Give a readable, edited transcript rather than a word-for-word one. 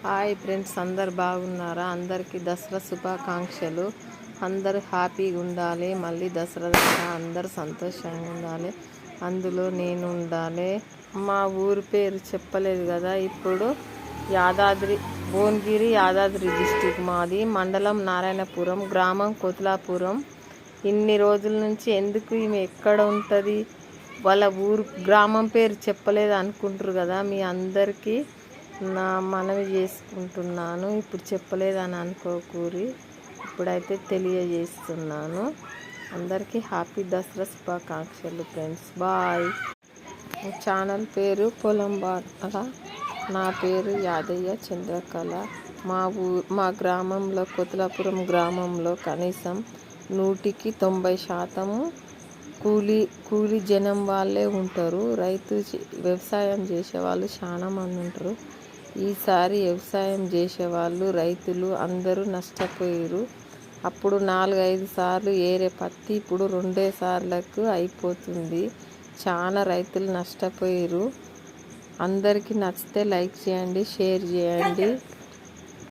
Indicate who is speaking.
Speaker 1: Hi friends, అందరు బాగున్నారా? అందరికీ దసరా శుభాకాంక్షలు. అందరు హ్యాపీగా ఉండాలి. మళ్ళీ దసరా అందరు సంతోషంగా ఉండాలి. అందులో నేను ఉండాలి. మా ఊరి పేరు చెప్పలేదు కదా. ఇప్పుడు భువనగిరి యాదాద్రి డిస్టిక్ మాది. మండలం నారాయణపురం, గ్రామం కొతులాపురం. ఇన్ని రోజుల నుంచి ఎందుకు ఈమె ఎక్కడ ఉంటుంది, వాళ్ళ ఊరు గ్రామం పేరు చెప్పలేదు అనుకుంటారు కదా. మీ అందరికీ నా మనవి చేసుకుంటున్నాను. ఇప్పుడు చెప్పలేదని అనుకోకూరి, ఇప్పుడైతే తెలియజేస్తున్నాను. అందరికీ హ్యాపీ దసరా శుభాకాంక్షలు ఫ్రెండ్స్. బాయ్. ఛానల్ పేరు పొలం బాట. నా పేరు యాదయ్య చంద్రకళ. మా గ్రామంలో, కొతులాపురం గ్రామంలో కనీసం 100కి 90% కూలి జనం వాళ్ళే ఉంటారు. వ్యవసాయం చేసే వాళ్ళు చాలా మంది ఉంటారు. ఈసారి వ్యవసాయం చేసేవాళ్ళు, రైతులు అందరూ నష్టపోయారు. అప్పుడు 4-5 సార్లు ఏరే పత్తి ఇప్పుడు 2 సార్లకు అయిపోతుంది. చాలా రైతులు నష్టపోయారు. అందరికీ నచ్చితే లైక్ చేయండి, షేర్ చేయండి.